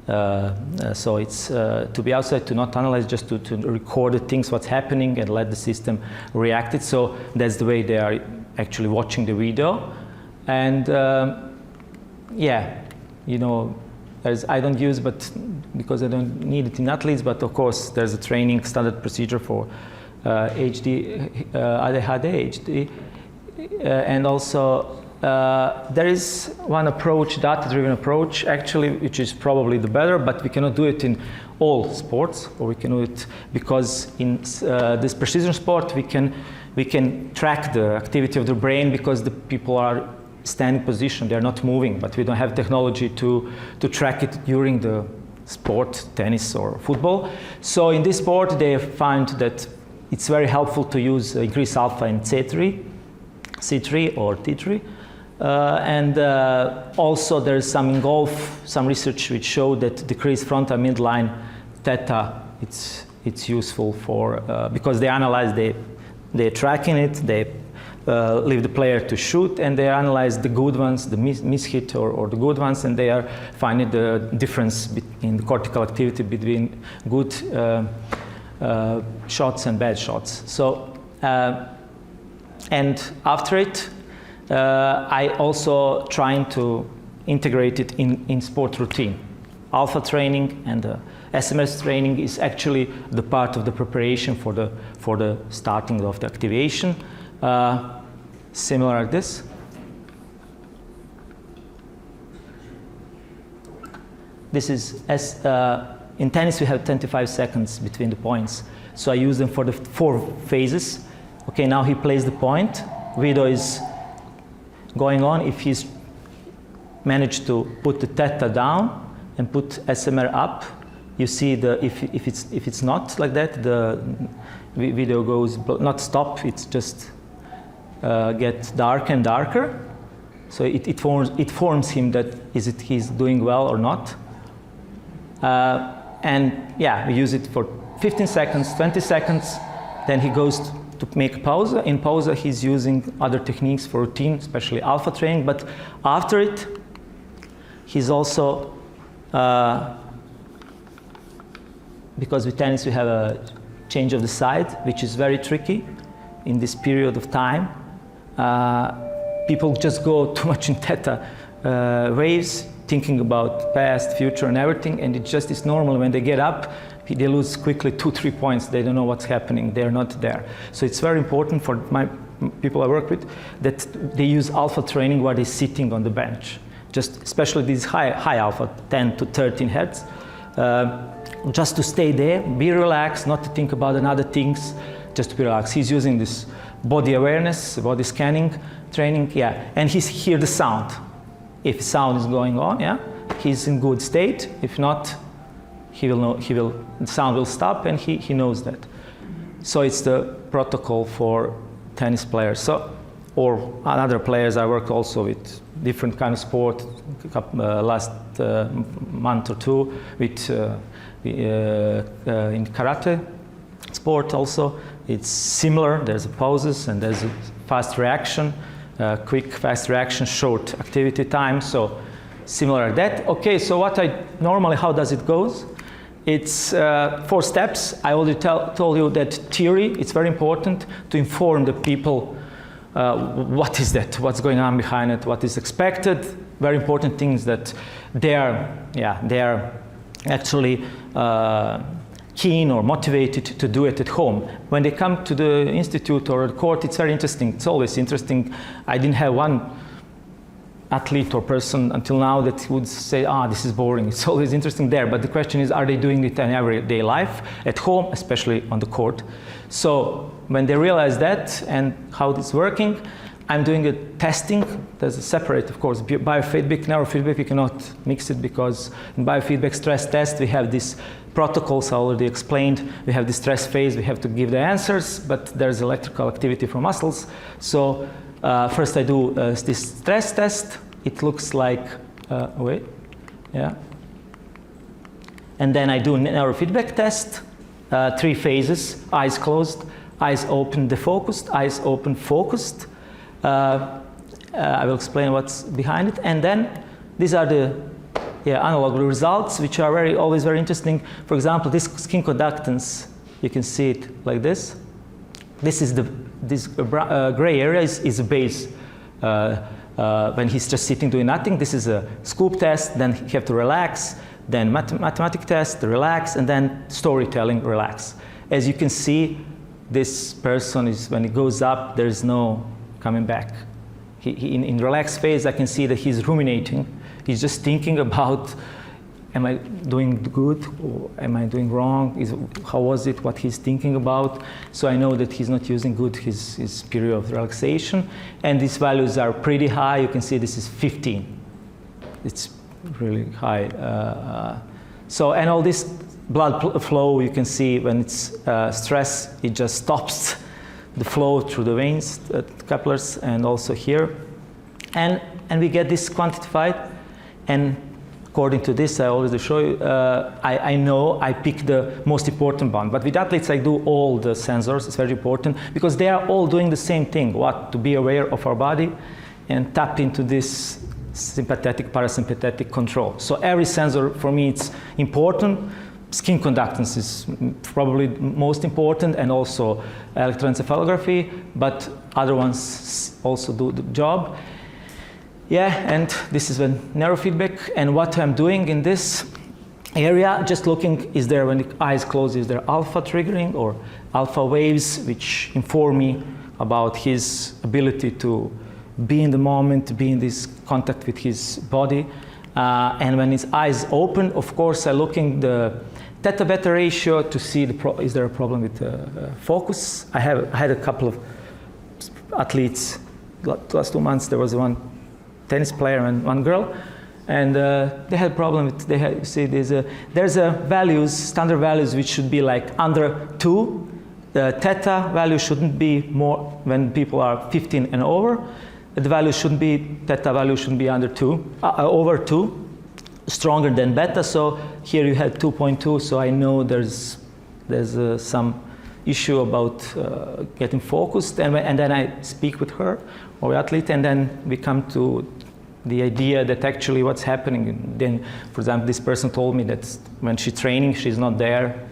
So it's to be outside, to not analyze, just to record the things, what's happening, and let the system react it. So that's the way they are actually watching the video. And yeah, you know, I don't use, but because I don't need it in athletes, but of course there's a training standard procedure for ADHD, and also there is one approach, data-driven approach, actually, which is probably the better, but we cannot do it in all sports, or we can do it because in this precision sport we can track the activity of the brain because the people are standing position, they are not moving, but we don't have technology to track it during the sport, tennis or football. So in this sport they found that it's very helpful to use increased alpha in C3 or T3. And also there's some research which showed that decreased frontal midline theta, it's useful for, because they analyze, they're tracking it, they leave the player to shoot, and they analyze the good ones, the miss-hit or the good ones, and they are finding the difference in the cortical activity between good shots and bad shots. So, and after it, I also trying to integrate it in sport routine. Alpha training and SMS training is actually the part of the preparation for the starting of the activation. Similar like this. This is in tennis we have 25 seconds between the points, so I use them for the 4 phases. Okay, now he plays the point. Video is going on. If he's managed to put the theta down and put SMR up, you see if it's not like that, the video goes not stop. It's just get darker and darker. So it forms him that he's doing well or not. And yeah, we use it for 15 seconds, 20 seconds. Then he goes to make pause. In pause, he's using other techniques for routine, especially alpha training. But after it, he's also, because with tennis we have a change of the side, which is very tricky in this period of time. People just go too much in theta waves, thinking about past, future, and everything, and it just is normal. When they get up, they lose quickly 2-3 points. They don't know what's happening. They're not there. So it's very important for my people I work with that they use alpha training while they're sitting on the bench. Just especially these high alpha, 10 to 13 hertz, just to stay there, be relaxed, not to think about another things, just to be relaxed. He's using this body awareness, body scanning training, yeah, and he's hear the sound. If sound is going on, yeah, he's in good state. If not, he will know. The sound will stop, and he knows that. So it's the protocol for tennis players. So, or other players. I work also with different kind of sport. Last month or two with in karate sport also. It's similar. There's pauses and there's a fast reaction. Quick, fast reaction, short activity time, so similar like that. Okay, so how does it goes? It's 4 steps. I already told you that theory, it's very important to inform the people what is that, what's going on behind it, what is expected. Very important things that they are actually keen or motivated to do it at home. When they come to the institute or the court, it's very interesting. It's always interesting. I didn't have one athlete or person until now that would say, this is boring. It's always interesting there. But the question is, are they doing it in everyday life, at home, especially on the court? So when they realize that and how it's working, I'm doing a testing. There's a separate, of course, biofeedback, neurofeedback. We cannot mix it because in biofeedback stress test, we have these protocols I already explained. We have the stress phase. We have to give the answers, but there's electrical activity from muscles. So first I do this stress test. It looks like wait, yeah. And then I do neurofeedback test, 3 phases, eyes closed, eyes open, defocused, eyes open, focused. I will explain what's behind it. And then these are the analog results, which are always very interesting. For example, this skin conductance, you can see it like this. This is this gray area is a base. When he's just sitting doing nothing, this is a scoop test, then you have to relax, then mathematic test, relax, and then storytelling, relax. As you can see, this person is, when it goes up, there is no coming back. In relaxed phase, I can see that he's ruminating. He's just thinking about, am I doing good or am I doing wrong? How was it, what he's thinking about? So I know that he's not using good his period of relaxation. And these values are pretty high. You can see this is 15. It's really high. And all this blood flow, you can see when it's stress, it just stops the flow through the veins, capillaries, and also here. And we get this quantified. And according to this, I always show you, I know I pick the most important one. But with athletes, I do all the sensors. It's very important because they are all doing the same thing, to be aware of our body and tap into this sympathetic, parasympathetic control. So every sensor, for me, it's important. Skin conductance is probably most important, and also electroencephalography, but other ones also do the job. Yeah, and this is when neurofeedback, and what I'm doing in this area, just looking, is there, when the eyes close, is there alpha triggering or alpha waves which inform me about his ability to be in the moment, to be in this contact with his body. And when his eyes open, of course, I'm looking the theta beta ratio to see is there a problem with focus. I had a couple of athletes last 2 months. There was one tennis player and one girl, and they had a problem with, there's a values, standard values, which should be like under 2. The theta value shouldn't be more when people are 15 and over. The value shouldn't be, theta value shouldn't be under 2, over 2, stronger than beta. So here you had 2.2, so I know there's some issue about getting focused, and then I speak with her or the athlete, and then we come to the idea that actually what's happening. And then, for example, this person told me that when she's training, she's not there,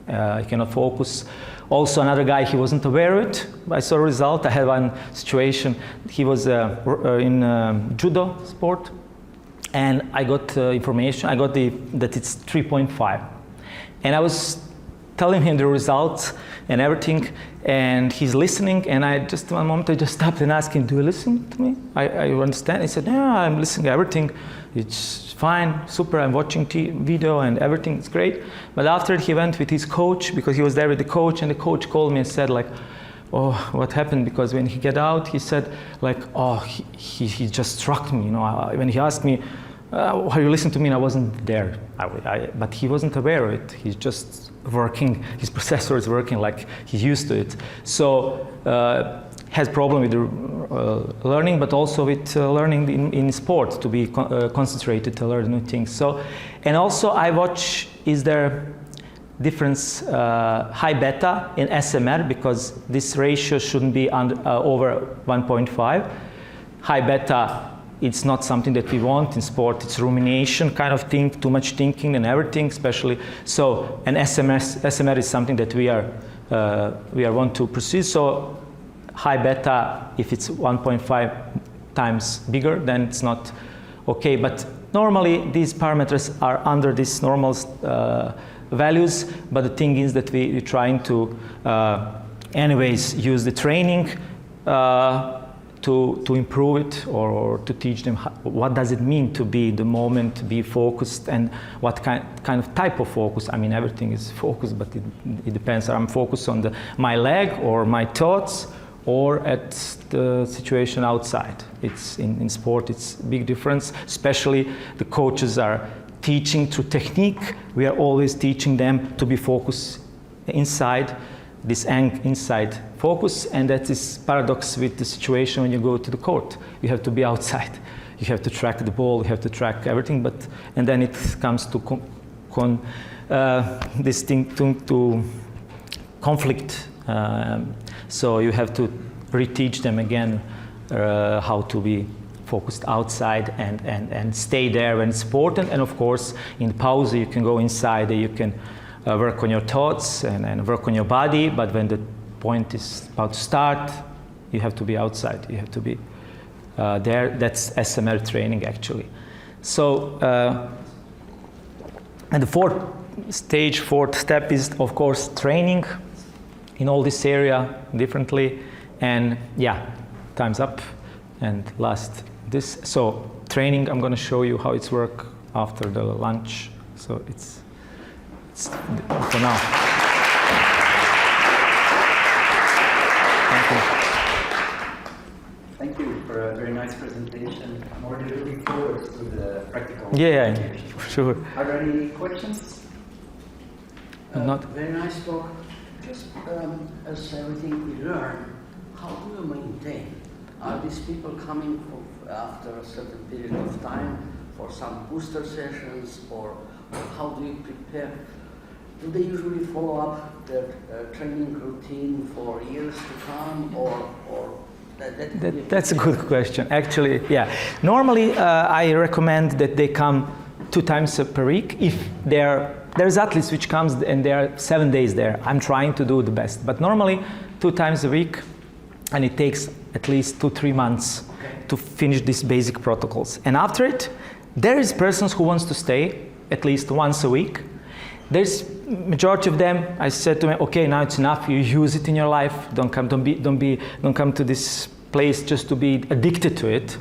he cannot focus. Also, another guy, he wasn't aware of it. I saw a result. I had one situation. He was in judo sport, and I got information. I got that it's 3.5, and I was telling him the results and everything, and he's listening. And one moment, I just stopped and asked him, "Do you listen to me? I understand." He said, "Yeah, I'm listening to everything. It's fine, super. I'm watching video and everything. It's great." But after he went with his coach, because he was there with the coach, and the coach called me and said, like, "Oh, what happened?" Because when he got out, he said, like, "Oh, he just struck me. You know, when he asked me, are you listening to me?" And I wasn't there. But he wasn't aware of it. He's just working. His processor is working like he's used to it. So has problem with learning, but also with learning in sport, to be concentrated to learn new things. So, and also I watch, is there difference high beta in SMR, because this ratio shouldn't be over 1.5. High beta, it's not something that we want in sport. It's rumination kind of thing, too much thinking and everything, especially. So, and SMR is something that we want to pursue. So, high beta, if it's 1.5 times bigger, then it's not okay. But normally, these parameters are under these normal values. But the thing is that we're trying to, anyways, use the training to improve it, or to teach them what does it mean to be the moment, to be focused, and what kind of type of focus. I mean, everything is focused, but it depends. I'm focused on my leg or my thoughts, or at the situation outside. It's in sport, it's a big difference. Especially the coaches are teaching through technique. We are always teaching them to be focused inside, this inside focus, and that is paradox with the situation when you go to the court. You have to be outside. you have to track the ball, you have to track everything, and then it comes to this thing to conflict. So you have to reteach them again how to be focused outside and stay there when it's important. And of course, in pause, you can go inside, you can work on your thoughts and work on your body, but when the point is about to start, you have to be outside, you have to be there. That's SML training, actually. So, and the fourth step is, of course, training in all this area differently. And yeah, time's up. And last, this. So training, I'm going to show you how it's work after the lunch. So it's for now. Thank you. Thank you for a very nice presentation. I'm already looking forward to the practical. Yeah, for sure. Are there any questions? Not very nice talk. Just as everything we learn, how do you maintain? Are these people coming after a certain period of time for some booster sessions, or how do you prepare? Do they usually follow up their training routine for years to come, or that's a good question. Actually, yeah. Normally, I recommend that they come 2 times per week. If there's athletes which comes and they are 7 days there, I'm trying to do the best. But normally, 2 times a week, and it takes at least 2-3 months to finish these basic protocols. And after it, there is persons who wants to stay at least once a week. There's majority of them. I said to them, okay, now it's enough. You use it in your life. Don't come to this place just to be addicted to it,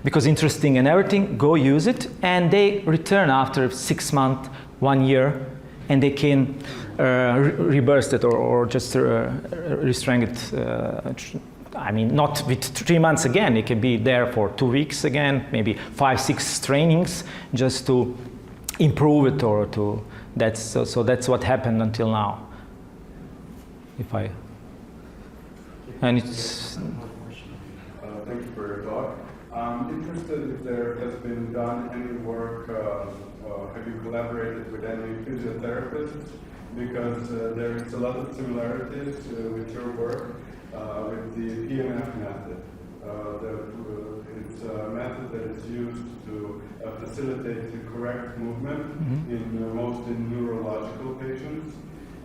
because interesting and everything. Go use it, and they return after 6 months, 1 year, and they can reverse it or just restrain it. I mean, not with 3 months again. It can be there for 2 weeks again, maybe 5-6 trainings, just to improve it or to. So that's what happened until now. And it's. Thank you for your talk. I'm interested if there has been done any work. Have you collaborated with any physiotherapists? Because there is a lot of similarities with your work with the PMF method. It's a method that is used to facilitate the correct movement in mostly neurological patients.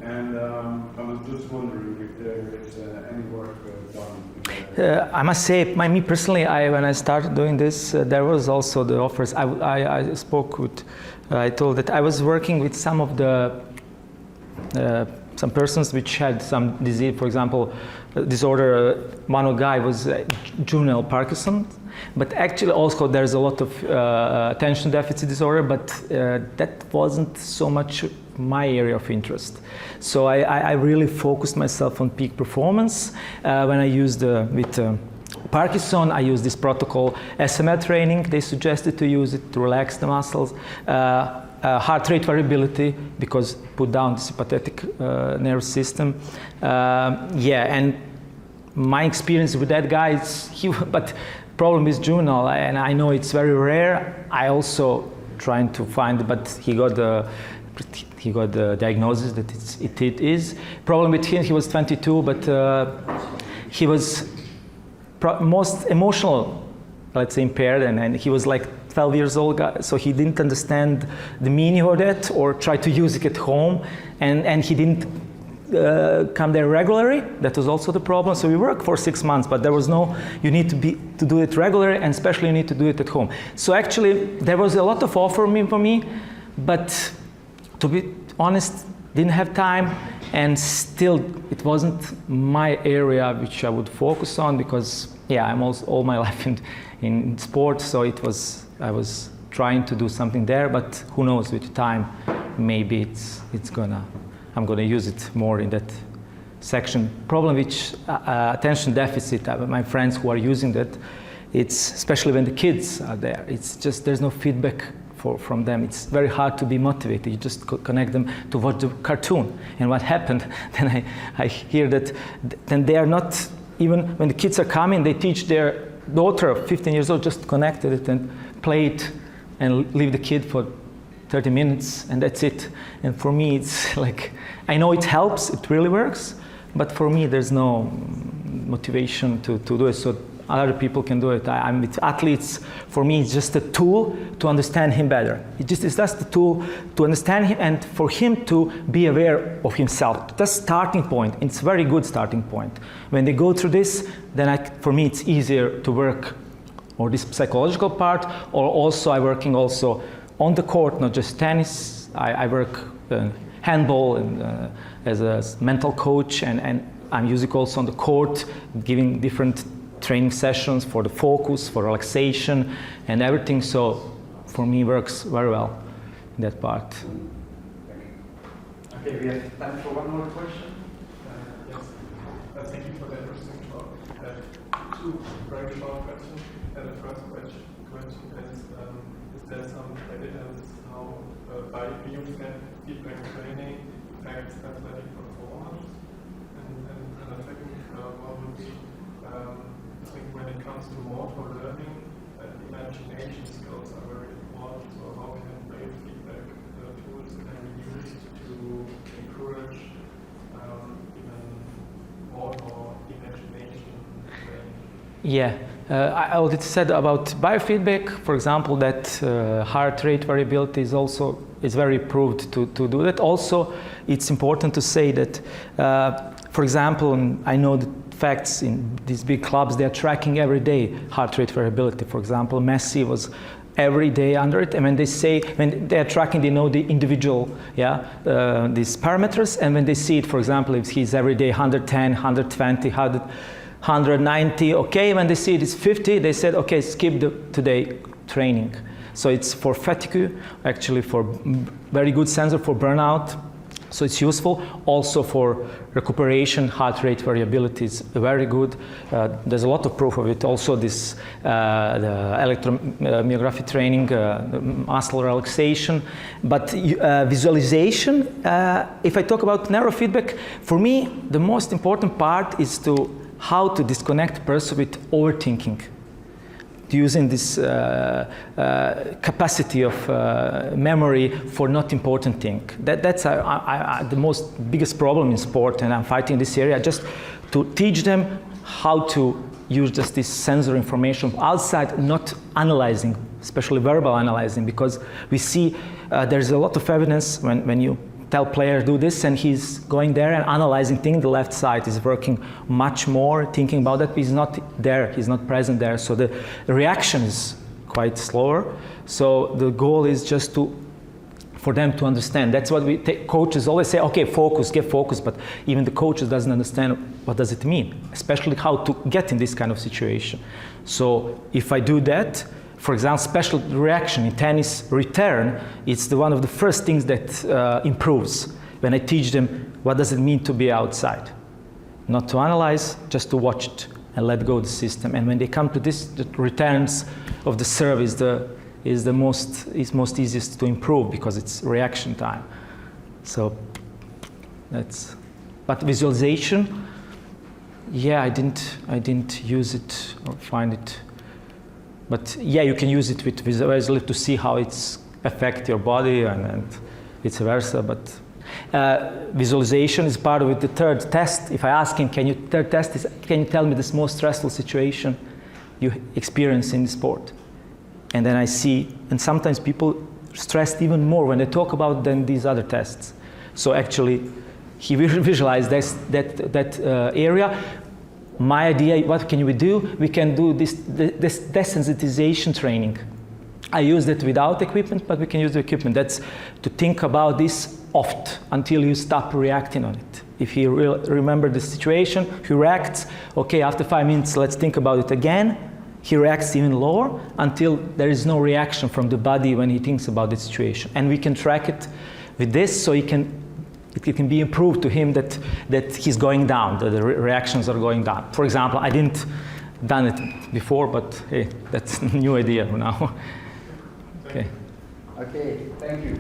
And I was just wondering if there is any work done. I must say, me personally, when I started doing this, there was also the offers. I spoke with, I told that I was working with some of the some persons which had some disease, for example, disorder. One guy was juvenile Parkinson, but actually also there's a lot of attention deficit disorder, but that wasn't so much my area of interest. So I really focused myself on peak performance. When I used with Parkinson, I used this protocol SML training. They suggested to use it to relax the muscles. Heart rate variability, because put down the sympathetic nervous system. And my experience with that guy is but problem is juvenile, and I know it's very rare. I also trying to find, but he got the diagnosis that it is. Problem with him, he was 22, but he was most emotional, let's say, impaired, and he was like 12 years old guy, so he didn't understand the meaning of that or try to use it at home, and he didn't come there regularly. That was also the problem. So we worked for 6 months, but there was no, you need to do it regularly, and especially you need to do it at home. So actually there was a lot of offer for me, but to be honest, didn't have time, and still it wasn't my area which I would focus on, because I'm also all my life in sports, so I was trying to do something there, but who knows, with time maybe I'm gonna use it more in that section. Problem with attention deficit, my friends who are using that, it's especially when the kids are there, it's just there's no feedback from them. It's very hard to be motivated. You just connect them to watch the cartoon. And what happened, then I hear that then they are not, even when the kids are coming, they teach their daughter of 15 years old just connected it and played and leave the kid for 30 minutes and that's it. And for me, it's like, I know it helps, it really works, but for me, there's no motivation to do it. So other people can do it. I'm with athletes. For me, it's just a tool to understand him better. It's just a tool to understand him and for him to be aware of himself. That's starting point. It's a very good starting point. When they go through this, then for me, it's easier to work or this psychological part, or also I'm working also on the court, not just tennis. I work handball and as a mental coach, and I'm using also on the court, giving different training sessions for the focus, for relaxation, and everything. So for me, works very well in that part. Okay, we have time for one more question. Yes, thank you for the interesting talk. Two very short questions. The first question is there some evidence how biofeedback training affects athletic performance? And the second one would be, I think when it comes to motor learning, imagination skills are very important. So how can biofeedback tools can be used to encourage even more imagination training? Yeah, I already said about biofeedback, for example, that heart rate variability is very proved to do that. Also, it's important to say that, for example, I know the facts in these big clubs, they are tracking every day heart rate variability. For example, Messi was every day under it, and when they are tracking, they know the individual, these parameters, and when they see it, for example, if he's every day 110, 120, 190, okay, when they see it is 50, they said, okay, skip the today training. So it's for fatigue, actually for very good sensor for burnout. So it's useful. Also for recuperation, heart rate variability is very good. There's a lot of proof of it. Also this the electromyography training, the muscle relaxation. But visualization, if I talk about neurofeedback, for me, the most important part is how to disconnect a person with overthinking, using this capacity of memory for not important thing. That's the biggest problem in sport, and I'm fighting this area, just to teach them how to use just this sensory information outside, not analyzing, especially verbal analyzing, because we see there's a lot of evidence when you tell player do this and he's going there and analyzing things, the left side is working much more, thinking about that, but he's not there, he's not present there, so the reaction is quite slower. So the goal is just for them to understand. That's what coaches always say, okay, focus, get focus, but even the coaches doesn't understand what does it mean, especially how to get in this kind of situation. So if I do that, for example, special reaction in tennis return, it's one of the first things that improves when I teach them what does it mean to be outside. Not to analyze, just to watch it and let go of the system. And when they come to this, the returns of the serve is most easiest to improve because it's reaction time. So but visualization, yeah, I didn't use it or find it. But yeah, you can use it with visualization to see how it's affect your body and vice versa. But visualization is part of it. The third test, if I ask him, can you tell me the most stressful situation you experience in the sport? And then I see, and sometimes people stressed even more when they talk about than these other tests. So actually, he visualized that area. My idea, what can we do? We can do this desensitization training. I use that without equipment, but we can use the equipment. That's to think about this oft until you stop reacting on it. If you remember the situation, he reacts, okay, after 5 minutes, let's think about it again. He reacts even lower until there is no reaction from the body when he thinks about the situation. And we can track it with this so it can be improved to him that he's going down, the reactions are going down. For example, I didn't done it before, but hey, that's a new idea now. Okay. Okay, thank you.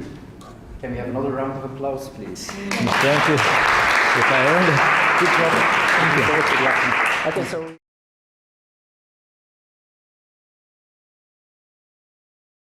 Can we have another round of applause, please? Thank you. If I earned it, good job. Thank you. Okay, so.